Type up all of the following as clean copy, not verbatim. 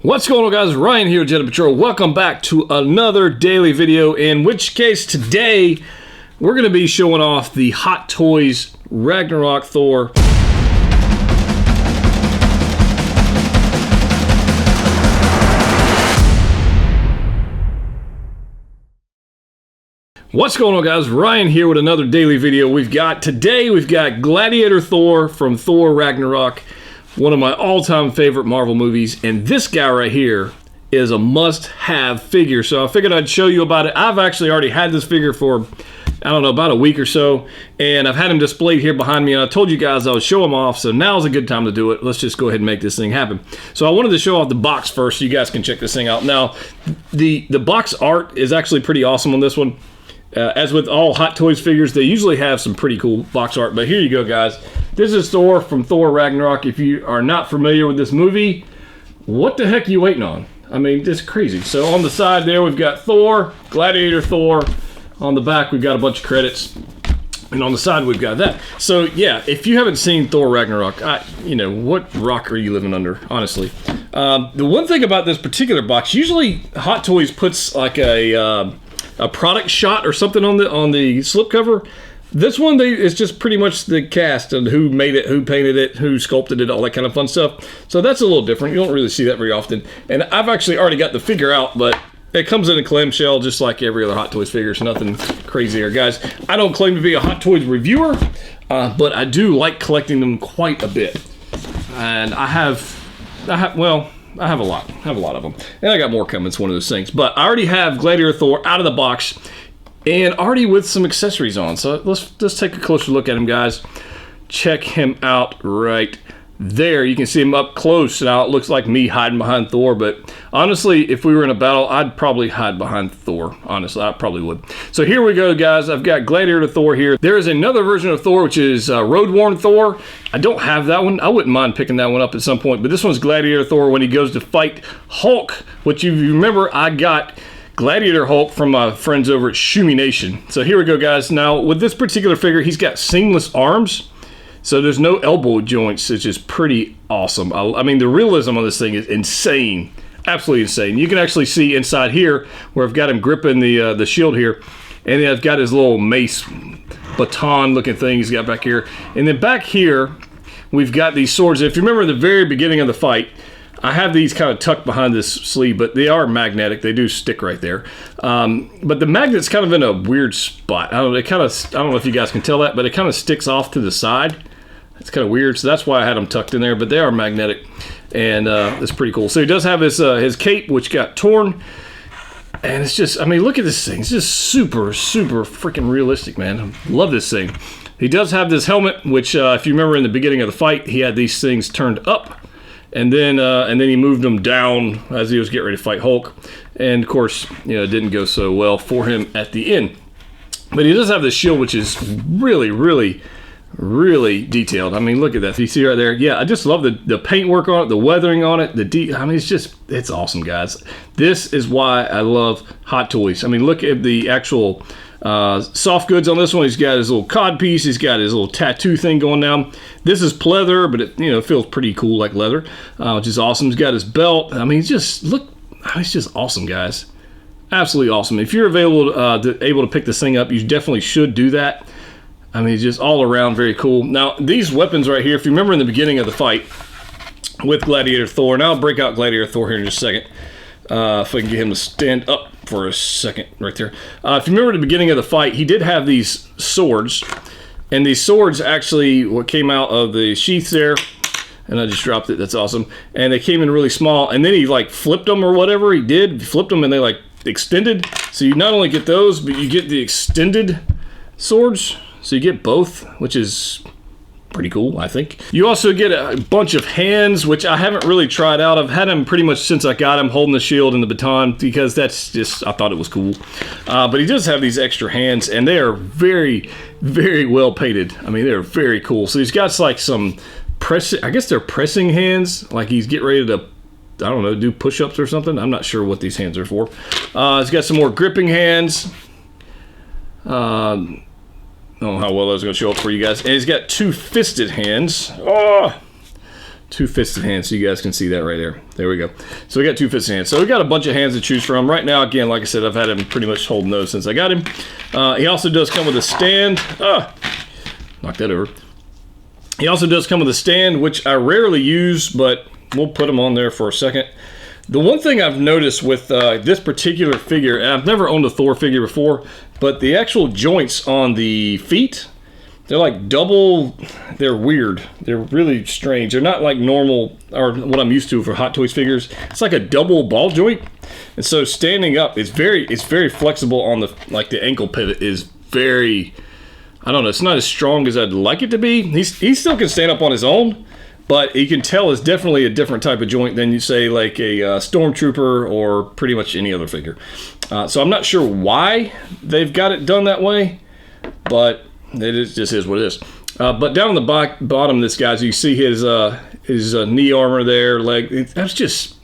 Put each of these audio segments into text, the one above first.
What's going on, guys? Ryan here with Jedha Patrol. Welcome back to another daily video, in which case today we're going to be showing off the Hot Toys Ragnarok Thor. What's going on, guys? Ryan here with another daily video. Today we've got Gladiator Thor from Thor Ragnarok, one of my all-time favorite Marvel movies, and this guy right here is a must-have figure, so I figured I'd show you about it. I've actually already had this figure for, I don't know, about a week or so, and I've had him displayed here behind me, and I told you guys I would show him off, so now's a good time to do it. Let's just go ahead and make this thing happen. So I wanted to show off the box first so you guys can check this thing out. Now, the box art is actually pretty awesome on this one. As with all Hot Toys figures, they usually have some pretty cool box art, but here you go, guys. This is Thor from Thor Ragnarok. If you are not familiar with this movie, what the heck are you waiting on? I mean, it's crazy. So on the side there, we've got Thor, Gladiator Thor. On the back, we've got a bunch of credits. And on the side, we've got that. So yeah, if you haven't seen Thor Ragnarok, you know, what rock are you living under, honestly? The one thing about this particular box, usually Hot Toys puts like a product shot or something on the slipcover. This one, it's just pretty much the cast and who made it, who painted it, who sculpted it, all that kind of fun stuff. So that's a little different. You don't really see that very often. And I've actually already got the figure out, but it comes in a clamshell just like every other Hot Toys figure. It's nothing crazy here, guys. I don't claim to be a Hot Toys reviewer, but I do like collecting them quite a bit. And I have a lot. I have a lot of them. And I got more coming. It's one of those things. But I already have Gladiator Thor out of the box and already with some accessories on. So let's take a closer look at him, guys. Check him out right there. You can see him up close. Now it looks like me hiding behind Thor, but honestly, if we were in a battle, I'd probably hide behind Thor. Honestly, I probably would. So here we go, guys. I've got Gladiator Thor here. There is another version of Thor, which is Road-Worn Thor. I don't have that one. I wouldn't mind picking that one up at some point, but this one's Gladiator Thor when he goes to fight Hulk, which, if you remember, I got Gladiator Hulk from my friends over at Shumi Nation. So here we go, guys. Now, with this particular figure, he's got seamless arms. So there's no elbow joints, which is pretty awesome. I mean, the realism on this thing is insane. Absolutely insane. You can actually see inside here where I've got him gripping the shield here. And then I've got his little mace baton looking thing he's got back here. And then back here, we've got these swords. If you remember in the very beginning of the fight, I have these kind of tucked behind this sleeve, but they are magnetic. They do stick right there. But the magnet's kind of in a weird spot. I don't know if you guys can tell that, but it kind of sticks off to the side. It's kind of weird, so that's why I had them tucked in there, but they are magnetic, and it's pretty cool. So he does have his cape, which got torn, and it's just, I mean, look at this thing. It's just super, super freaking realistic, man. I love this thing. He does have this helmet, which, if you remember in the beginning of the fight, he had these things turned up, and then he moved them down as he was getting ready to fight Hulk, and of course, you know, it didn't go so well for him at the end. But he does have this shield, which is really, really, really detailed. I mean, look at that. You see right there? Yeah, I just love the paintwork on it, the weathering on it, I mean, it's awesome, guys. This is why I love Hot Toys. I mean, look at the actual soft goods on this one. He's got his little cod piece. He's got his little tattoo thing going down. This is pleather, but it, you know, feels pretty cool like leather, which is awesome. He's got his belt. I mean, it's just awesome, guys. Absolutely awesome. If you're able to pick this thing up, you definitely should do that. I mean, just all around very cool. Now, these weapons right here, if you remember in the beginning of the fight with Gladiator Thor, and I'll break out Gladiator Thor here in just a second, if I can get him to stand up for a second right there. If you remember the beginning of the fight, he did have these swords, and these swords actually what came out of the sheaths there, and I just dropped it, that's awesome, and they came in really small, and then he like flipped them or whatever he did, flipped them and they like extended, so you not only get those, but you get the extended swords. So you get both, which is pretty cool, I think. You also get a bunch of hands, which I haven't really tried out. I've had them pretty much since I got him, holding the shield and the baton, because that's just, I thought it was cool. But he does have these extra hands, and they are very, very well painted. I mean, they're very cool. So he's got like some pressing, I guess they're pressing hands, like he's getting ready to, I don't know, do push-ups or something. I'm not sure what these hands are for. He's got some more gripping hands. I don't know how well that's going to show up for you guys. And he's got two fisted hands. Oh, two fisted hands, so you guys can see that right there. There we go. So we got two fisted hands. So we got a bunch of hands to choose from. Right now, again, like I said, I've had him pretty much holding those since I got him. He also does come with a stand. Knock that over. He also does come with a stand, which I rarely use, but we'll put him on there for a second. The one thing I've noticed with this particular figure, and I've never owned a Thor figure before, but the actual joints on the feet, they're like double, they're weird. They're really strange. They're not like normal, or what I'm used to for Hot Toys figures. It's like a double ball joint. And so standing up, it's very flexible on the, like the ankle pivot is very, I don't know, it's not as strong as I'd like it to be. He still can stand up on his own, but you can tell it's definitely a different type of joint than you say like a Stormtrooper or pretty much any other figure. So I'm not sure why they've got it done that way, but just is what it is. But down on the bottom of this, guys, you see his knee armor there, leg. That's just,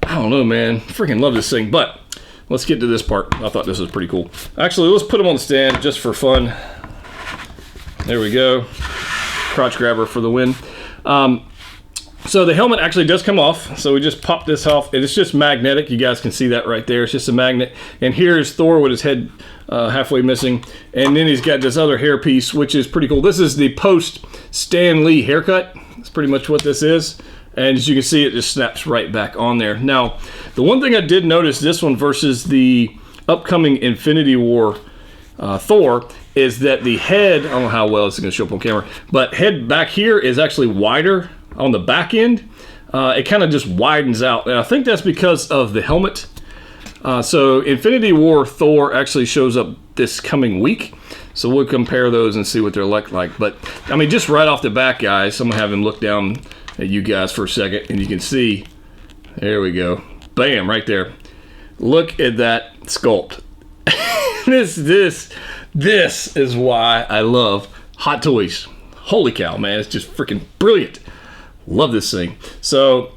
I don't know, man. Freaking love this thing. But let's get to this part. I thought this was pretty cool. Actually, let's put him on the stand just for fun. There we go. Crotch grabber for the win. So the helmet actually does come off. So we just pop this off. It's just magnetic. You guys can see that right there. It's just a magnet. And here's Thor with his head halfway missing. And then he's got this other hair piece, which is pretty cool. This is the post Stan Lee haircut. That's pretty much what this is. And as you can see, it just snaps right back on there. Now, the one thing I did notice, this one versus the upcoming Infinity War Thor, is that the head, I don't know how well this is going to show up on camera, but head back here is actually wider on the back end. It kind of just widens out. And I think that's because of the helmet. So Infinity War Thor actually shows up this coming week. So we'll compare those and see what they're like. But, I mean, just right off the bat, guys, I'm going to have him look down at you guys for a second, and you can see, there we go. Bam, right there. Look at that sculpt. This is why I love Hot Toys. Holy cow, man, it's just freaking brilliant. Love this thing. So,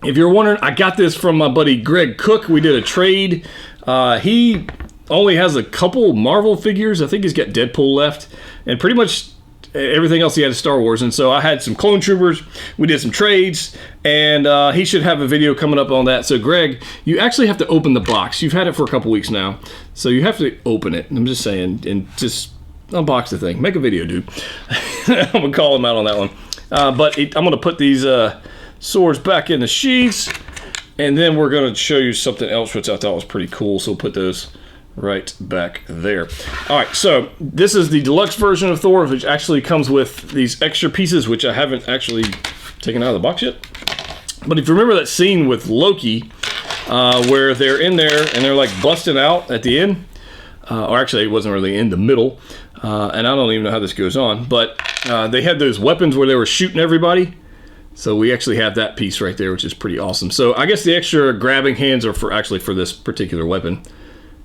if you're wondering, I got this from my buddy Greg Cook. We did a trade. He only has a couple Marvel figures. I think he's got Deadpool left, and pretty much everything else he had is Star Wars. And so I had some Clone Troopers. We did some trades, and he should have a video coming up on that. So Greg, you actually have to open the box. You've had it for a couple weeks now, so you have to open it. I'm just saying, and just unbox the thing. Make a video, dude. I'm gonna call him out on that one. But I'm gonna put these swords back in the sheaths, and then we're gonna show you something else which I thought was pretty cool. So we'll put those right back there. All right, so this is the deluxe version of Thor, which actually comes with these extra pieces, which I haven't actually taken out of the box yet. But if you remember that scene with Loki, where they're in there and they're like busting out at the end, or actually it wasn't really in the middle, and I don't even know how this goes on, but they had those weapons where they were shooting everybody. So we actually have that piece right there, which is pretty awesome. So I guess the extra grabbing hands are for this particular weapon.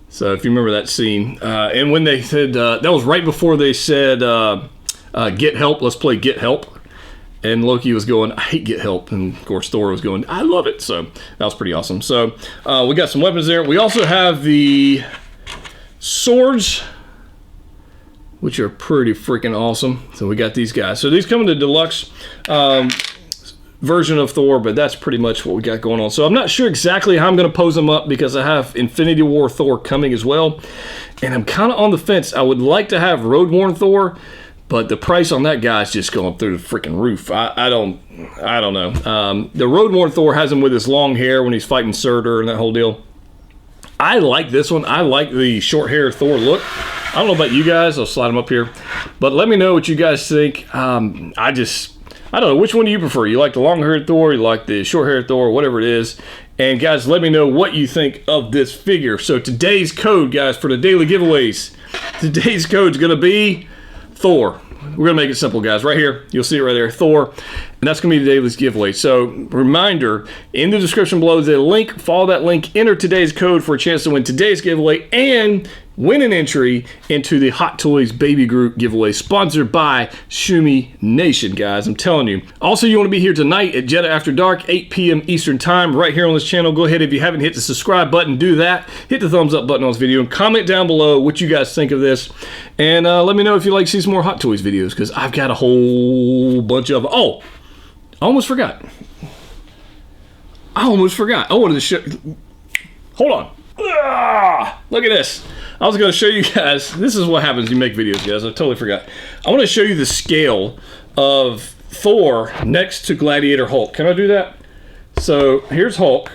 So if you remember that scene, and when they said, that was right before they said, get help, let's play Get Help. And Loki was going, I hate Get Help. And of course Thor was going, I love it. So that was pretty awesome. So we got some weapons there. We also have the swords, which are pretty freaking awesome. So we got these guys. So these come in the deluxe version of Thor, but that's pretty much what we got going on. So I'm not sure exactly how I'm going to pose them up because I have Infinity War Thor coming as well, and I'm kind of on the fence. I would like to have Road Worn Thor, but the price on that guy is just going through the freaking roof. I don't know. The Road Worn Thor has him with his long hair when he's fighting Surtur and that whole deal. I like this one. I like the short hair Thor look. I don't know about you guys. I'll slide them up here, but let me know what you guys think. I don't know, which one do you prefer? You like the long-haired Thor, you like the short-haired Thor, whatever it is. And guys, let me know what you think of this figure. So today's code, guys, for the daily giveaways, today's code is going to be Thor. We're going to make it simple, guys. Right here, you'll see it right there, Thor. And that's going to be today's giveaway. So reminder, in the description below is a link. Follow that link, enter today's code for a chance to win today's giveaway and win an entry into the Hot Toys Baby Group giveaway, sponsored by Shumi Nation, guys. I'm telling you. Also, you want to be here tonight at Jedha After Dark, 8 p.m. Eastern Time, right here on this channel. Go ahead, if you haven't hit the subscribe button, do that. Hit the thumbs up button on this video and comment down below what you guys think of this. And let me know if you'd like to see some more Hot Toys videos, because I've got a whole bunch of them. Oh, I almost forgot. I wanted to show. Hold on. Look at this. I was going to show you guys. This is what happens when you make videos, guys. I totally forgot. I want to show you the scale of Thor next to Gladiator Hulk. Can I do that? So here's Hulk.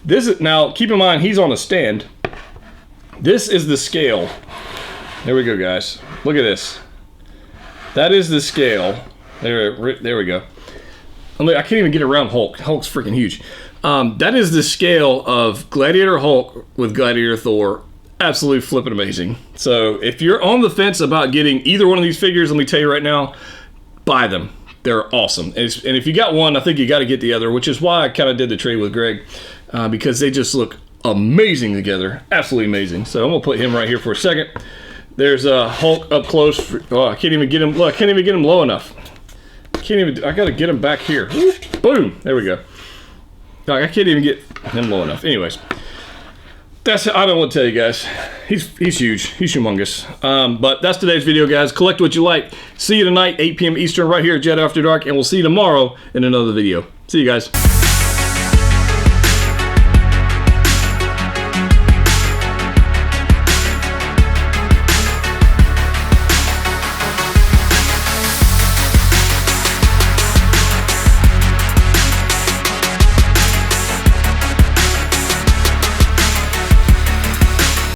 This is, now keep in mind he's on a stand. This is the scale. There we go, guys. Look at this. That is the scale. There we go. I can't even get around Hulk. Hulk's freaking huge. That is the scale of Gladiator Hulk with Gladiator Thor. Absolutely flipping amazing. So if you're on the fence about getting either one of these figures, let me tell you right now, buy them. They're awesome. And if you got one, I think you got to get the other, which is why I kind of did the trade with Greg, because they just look amazing together. Absolutely amazing. So I'm going to put him right here for a second. There's Hulk up close. Oh, I can't even get him. Look, I can't even get him low enough. I got to get him back here. Boom. There we go. I can't even get him low enough. Anyways, I don't know what to tell you guys. He's huge. He's humongous. But that's today's video, guys. Collect what you like. See you tonight, 8 p.m. Eastern, right here at Jedha After Dark, and we'll see you tomorrow in another video. See you guys.